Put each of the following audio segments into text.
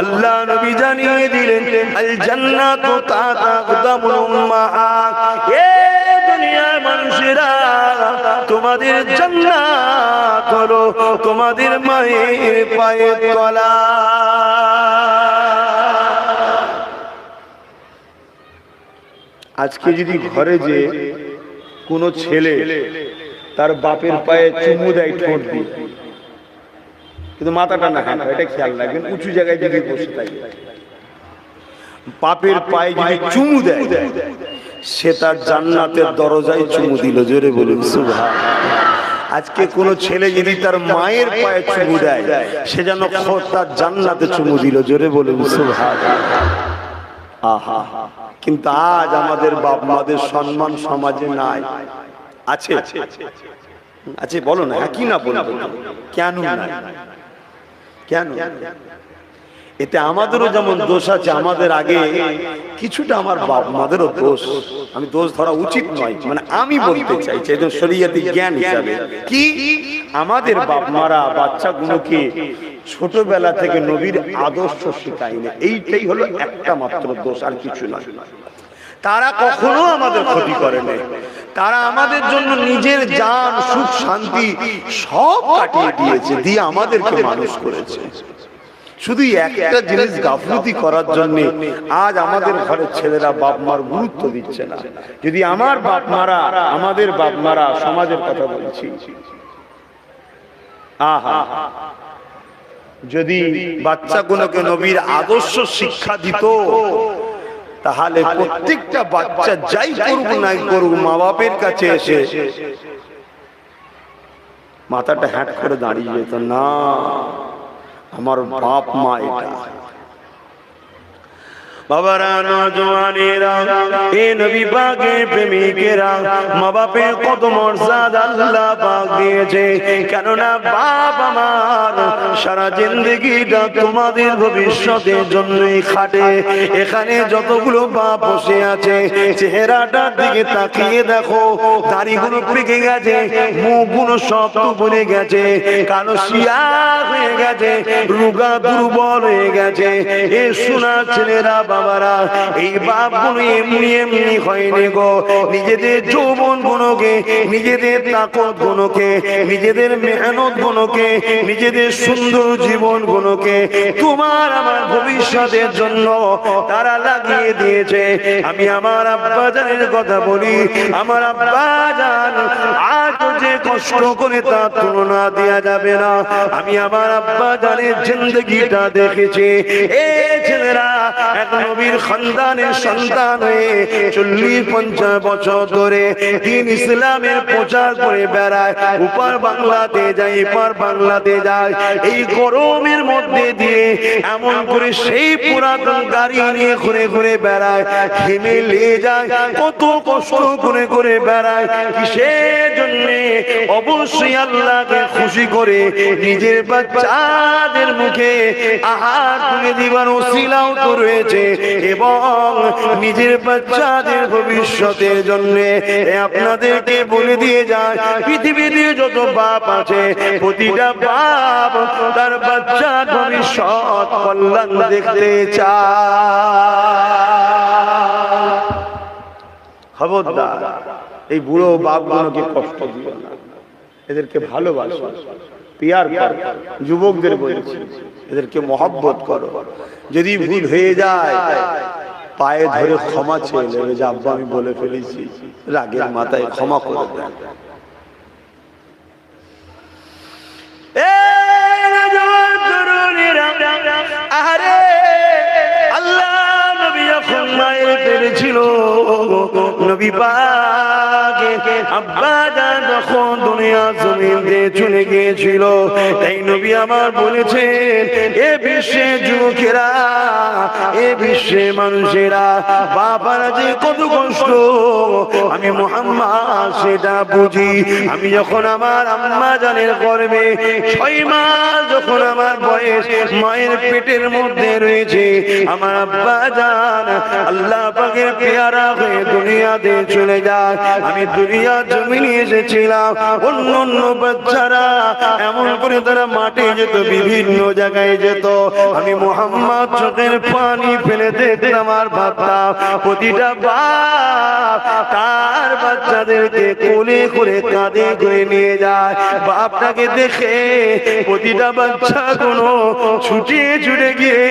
আল্লাহ নবী জানিয়ে দিলেন আল জান্নাতু তাহতা আকদামুল উম্মাহাত। এ দুনিয়ার মানুষেরা, তোমাদের জান্নাত হলো তোমাদের মায়ের পায়ের তলা। আজকে যদি ঘরে যে কোনো ছেলে তার বাপের পায়ে চুমু দেয় ঠোঁট দিয়ে, কিন্তু মাথাটা না খায়, এটা খেয়াল রাখবেন, উঁচু জায়গায় যদি বসে থাকে, বাপের পায়ে যদি চুমু দেয়, সে তার জান্নাতের দরজায় চুমু দিল। জোরে বলুন সুবহানাল্লাহ। আজকে কোন ছেলে যদি তার মায়ের পায়ে চুমু দেয়, সে যেন তার জান্নাতে চুমু দিল। জোরে বলুন সুবহানাল্লাহ। আহা, কিন্তু আজ আমাদের বাপ মাদের সম্মান সমাজে নাই। আছে আছে বলো না, কি না বলবো, কেন নাই, কেন? এতে আমাদেরও যেমন দোষ আছে, আমাদের আগে কিছুটা আমার বাপ মাদেরও দোষ। আমি দোষ ধরা উচিত নয়, মানে আমি বলতে চাইছি একজন শরীয়তি জ্ঞান হিসাবে, কি আমাদের বাপ মারা বাচ্চাগুলোকে ছোটবেলা থেকে নবীর আদর্শ শেখায়নি। এইটাই হলো একটা মাত্র দোষ, আর কিছু নয়। তারা কখনো আমাদের ক্ষতি করে নাই, তারা আমাদের জন্য নিজের জান সুখ শান্তি সব কাটিয়ে দিয়েছে, দিয়ে আমাদেরকে মানুষ করেছে। শুধু একটা জিনিস গাফলতি করার জন্য আজ আমাদের ঘরের ছেলেরা বাপ মার গুরুত্ব দিচ্ছে না। যদি আমার বাপ মারা, আমাদের বাপ মারা, সমাজের কথা বলছি, আহা, যদি বাচ্চাগুলোকে নবীর আদর্শ শিক্ষা দিত, তাহলে প্রত্যেকটা বাচ্চা যাই করুক নাই করুক, মা বাপের কাছে এসে মাথাটা হ্যাট করে দাঁড়িয়ে যেত, না আমার বাপ মা এটা। বাবারা, নওজওয়ানেরা, এ নবী পাকের প্রেমিকেরা, মা বাপের কত মর্যাদা আল্লাহ পাক দিয়েছে। কেননা বাপ আমার সারা জিন্দেগিটা তোমাদের ভবিষ্যতের জন্যই খাটে। এখানে যতগুলো বাপ বসে আছে, চেহারাটার দিকে তাকিয়ে দেখো, দাড়িগুলো পেকে গেছে, মুখগুলো সব বলে গেছে, কালো শিয়া হয়ে গেছে, রোগা দুর্বল হয়ে গেছে। এ সোনা ছেলেরা, বাবারা, এই বাপগুলো এমনি এমনি হয়নি গো। নিজেদের যৌবন গুলোকে, নিজেদের তাকত গুলোকে, নিজেদের মেহনত গুলোকে, নিজেদের সুন্দর জীবন গুলোকে তোমার আমার ভবিষ্যতের জন্য তারা লাগিয়ে দিয়েছে। আমি আমার আব্বা জানের কথা বলি, আমার আব্বা জান আজ যে কষ্ট করে তার তুলনা দেওয়া যাবে না। আমি আমার আব্বা জানের জিন্দগিটা দেখেছি। এ ছেলেরা এক নবীর খানদানের সন্তান হয়ে 40-50 বছর ধরে দিন ইসলামের প্রচার করে বেড়ায়, উপর বাংলাতে যায়, এপার বাংলাতে যায়। এই গরমের মধ্যে দিয়ে এমন করে সেই পুরাতন গাড়ি নিয়ে ঘুরে ঘুরে বেড়ায়, ঘেমে লেগে যায়, কত কষ্ট করে করে বেড়ায়। কিসের জন্য? অবশ্যই আল্লাহকে খুশি করে নিজের বাচ্চাদের মুখে আহার তুলে দিবার ওসিলাও তো রয়েছে, এবং নিজের বাচ্চাদের ভবিষ্যতের জন্য আপনাদেরকে বলে দিয়ে যায়, পৃথিবীতে যত বাপ আছে, প্রতিটা বাপ তার বাচ্চার ভবিষ্যৎ কল্যাণ দেখতে চায়। খবরদার এই বুড়ো বাপগুলোকে কষ্ট দিও না, এদেরকে ভালোবাসো, পিয়ার করো। যুবকদের বলছি, এদেরকে মহব্বত করো। যদি ভুল হয়ে যায়, পায়ে ধরে ক্ষমা চেয়ে নেবে, যে আব্বা আমি বলে ফেলেছি, রাগের মাথায় ক্ষমা করে দেন। আরে আল্লাহ নবী যখন মায়ের পেটে ছিল, নবী পাক আব্বা জান যখন দুনিয়া জমিন দিয়ে চলে গিয়েছিল, তাই নবী আমার বলেছেন, এ বিশ্বে যুবকেরা, এ বিশ্বে মানুষেরা, বাবারা যে কত কষ্ট আমি মুহাম্মদ সেটা বুঝি। আমি যখন আমার আম্মা জানের গর্ভে 6 মাস যখন আমার বয়স, মায়ের পেটের মধ্যে রয়েছে, আমার আব্বা জান আল্লাহ পাকের পেয়ারা হয়ে দুনিয়াতে চলে যায়। আমি দুনিয়া দুনিয়ার জমিনে এসেছিলাম অন্য অন্য বাচ্চারা এমন করে তারা মাঠে যেত, বিভিন্ন জায়গায় যেত, আমি মুহাম্মদ চোখের পানি ফেলে দেখতাম আর ভাবতাম প্রতিটা বাপ তার বাচ্চাদেরকে কোলে করে কাঁধে করে নিয়ে যায়। বাপটাকে দেখে প্রতিটা বাচ্চা কোনো ছুটিয়ে ছুটে গিয়ে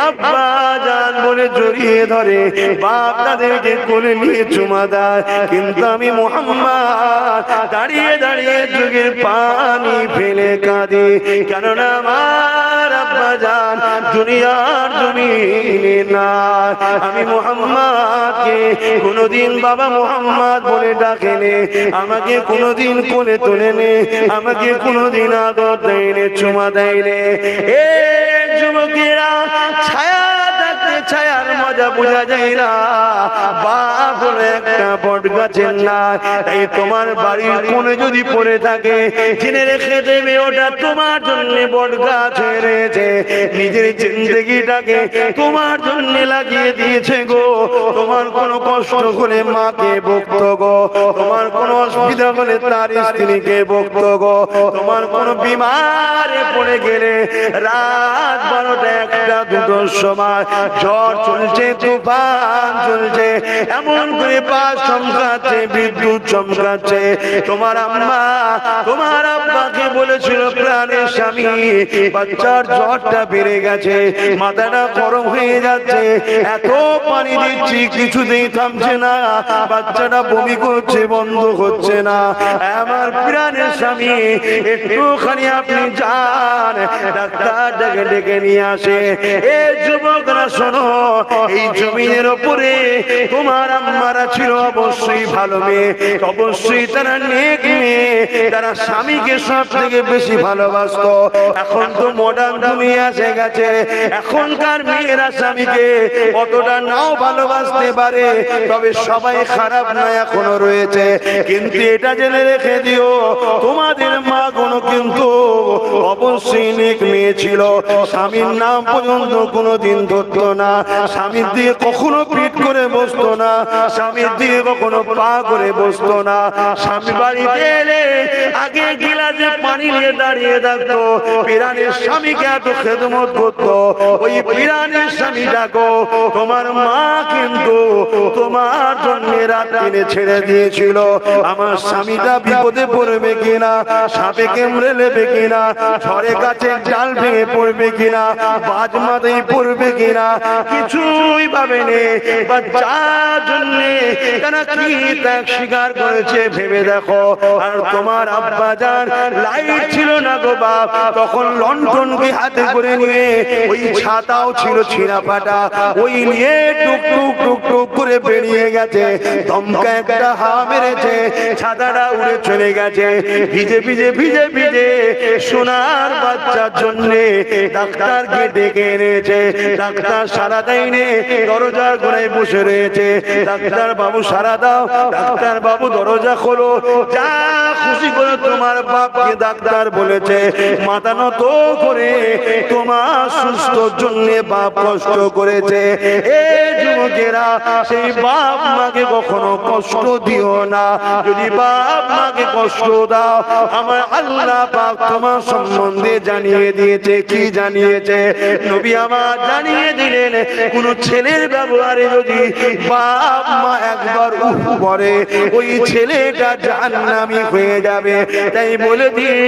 আব্বা জান বলে জড়িয়ে ধরে, বাপ তাদেরকে কোলে নিয়ে চুমা দেয়। কিন্তু আমি মুহাম্মদ দাঁড়িয়ে দাঁড়িয়ে চোখের পানি ফেলে কাঁদি, কেননা আমার আব্বা জান দুনিয়ার জমিনে না। আমি মুহাম্মদকে কোনদিন বাবা মুহাম্মদ বলে ডাকেনে, আমাকে কোনদিন কোলে তোলে নে, আমাকে কোনদিন আদর দেয়নি, চুমা দেয়নি। এ যুবকেরা, ছায়া থাকতে ছায়ার মজা বোঝা যায় না। বাপ হলো একটা বট গাছের না, এই তোমার বাড়ির কোণে যদি পড়ে থাকে জেনে রেখে দেবে ওটা তোমার জন্য বট গাছ হয়ে রয়েছে। নিজের জিন্দগিটাকে তোমার জন্য লাগিয়ে দিয়েছে গো। তোমার কোনো কষ্ট হলে মাকে বকতো গো, তোমার কোনো অসুবিধা হলে তার স্ত্রীকে বকতো গো, তোমার কোনো বিমারে পড়ে গেলে রাত 12টা 1টা 2টোর সময় ঝড় চলছে, তুফান চলছে, এমন করে বাস চমকাচ্ছে, বিদ্যুৎ চমকাচ্ছে, তোমার আম্মা তোমার আব্বাকে বলেছিল প্রাণের স্বামী বাচ্চার জ্বরটা বেড়ে গেছে, মাথাটা গরম হয়ে যাচ্ছে, এত পানি দিচ্ছি কিছুতেই থামছে না, বাচ্চাটা বমি করছে, বন্ধ হচ্ছে না, আমার প্রাণের স্বামী একটুখানি আপনি যান ডাক্তার ডেকে নিয়ে আসে। এ যুবকরা শোনো, এই জমিনের ওপরে তোমার আম্মারা ছিল অবশ্যই ভালো মেয়ে, অবশ্যই তারা নেক মেয়ে, তারা স্বামীকে সব থেকে বেশি ভালোবাসতো। এখন তো মডার্ন দুনিয়া এসে গেছে, এখনকার মেয়েরা স্বামীকে অতটা নাও ভালোবাসতে পারে, তবে সবাই খারাপ না এখনো রয়েছে। কিন্তু এটা জেনে রেখে দিও, তোমাদের মা কোনো কিন্তু অবশ্যই নেক মেয়ে ছিল, স্বামীর নাম পর্যন্ত কোনোদিন ধরতো না, স্বামীর দিয়ে কখনো পিঠ করে বসতো না, স্বামীর দিয়ে কখনো পা করে বসতো না। স্বামী বাড়িতে এলে আগে গিলাসে পানি নিয়ে দাঁড়িয়ে থাকতো, পিরানের স্বামীকে এত খেদমত করতো, ওই পিরানের স্বামী ডাকো। তোমার মা কিন্তু তোমার জন্য রাত দিনে ছেড়ে দিয়েছিল, আমার স্বামীটা বিপদে পড়বে কিনা, সাপে কেমড়ে নেবে কিনা, ঝড়ে গাছে ডাল ভেঙে পড়বে কিনা, বাজ মাথায় পড়বে কিনা, কিছুই ভাবেনি। বাচ্চার জন্য তারা কি ত্যাগ স্বীকার করেছে ভেবে দেখো। আর তোমার আব্বা জান লাইট ছিল না গো বাপ, তখন লন্ঠনকে হাতে করে নিয়ে, ওই ছাতাও ছিল ছিঁড়া ফাটা, ওই নিয়ে টুক টুক টুক টুক করে বেরিয়ে গেছে, দমকা একটা হাওয়া মেরেছে, ছাতাটা উড়ে চলে গেছে, ভিজে ভিজে ভিজে ভিজে সোনার বাচ্চার জন্য ডাক্তারকে ডেকে এনেছে। ডাক্তার সারা দেয়নি, দরজার গোড়ায় বসে রয়েছে, ডাক্তার বাবু সারা দাও, ডাক্তার বাবু দরজা খোলো, যা খুশি করে তোমার বাপকে ডাক্তার বলেছে, মাথা নত করে তোমার সুস্থ জন্য বাপ কষ্ট করেছে। এ যুবকেরা, সেই বাপ মাকে কখনো কষ্ট দিও না, যদি বাপ মাকে কষ্ট দাও আমার আল্লাহ পাক তোমার সম্বন্ধে জানিয়ে দিয়েছে। কি জানিয়েছে? নবী আমার জানিয়ে দিলেন, কোন ছেলের ব্যবহারে যদি বাপ মা একবার উফ করে, ওই ছেলেটা জাহান্নামী হয়ে যাবে। তাই বলে দিই,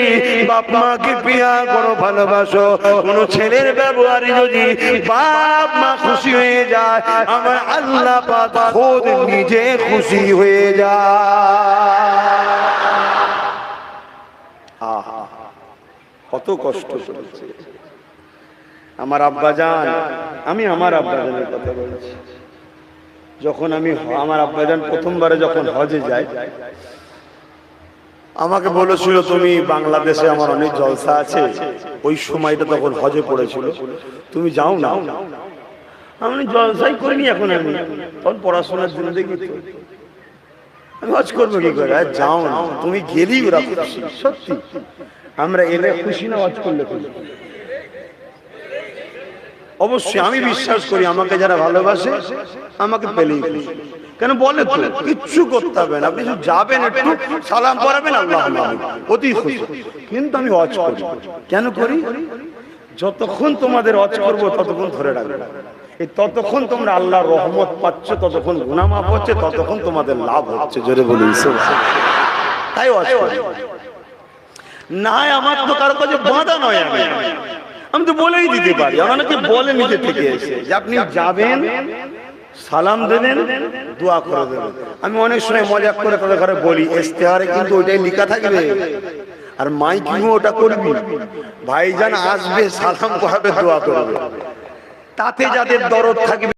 বাপ মাকে প্রিয়া করো, ভালোবাসো। কোন ছেলের ব্যবহারে যদি বাপ মা খুশি হয়ে যায়, আমার আল্লাহ পাক খোদ নিজে খুশি হয়ে যায়। কত কষ্ট করেছে আমার আব্বাজান। আমি আমার আব্বাজানের কথা বলছি, যখন আমি আমার আব্বাজান প্রথমবারে যখন হজে যাই, আমাকে বলেছিল তুমি বাংলাদেশে আমার অনেক জলসা আছে, ওই সময়টা তখন হজে পড়েছিল, তুমি যাও না। আমি জলসাই করিনি, এখন আমি তখন পড়াশোনার জন্য দেখি আমি হজ করবো কি করে। যাও না, তুমি গেলেই ওরা খুশি। সত্যি আমরা এলে খুশি না হজ করলে খুশি? অবশ্যই আমি বিশ্বাস করি আমাকে যারা ভালোবাসে আমাকে পেলেই খুশি। কেন বলে তো কিচ্ছু করতে হবে না, আপনি শুধু যাবেন একটু সালাম পড়াবেন, আল্লাহ অতি খুশি। কিন্তু আমি হজ করি, কেন করি? যতক্ষণ তোমাদের হজ করবো ততক্ষণ ধরে রাখবে, এই ততক্ষণ তোমরা আল্লাহর রহমত পাচ্ছ, ততক্ষণ গুনাহ মাফ হচ্ছে, ততক্ষণ তোমাদের লাভ হচ্ছে। জোরে বলি তাই হজ করি। না আমার তো কারো কাছে বাধা নয়, আমি তো বলেই দিতে পারি। অনেকে বলে নিজে থেকে এসে যে আপনি যাবেন, সালাম দেবেন, দোয়া করে দেবেন। আমি অনেক সময় মজাক করে তাদের ঘরে বলি, ইস্তেহারে কিন্তু ওইটাই লেখা থাকবে, আর মাইকিংও ওটা করবি, ভাইজান আসবে, সালাম করাবে, দোয়া করবে, তাতে যাদের দরদ থাকবে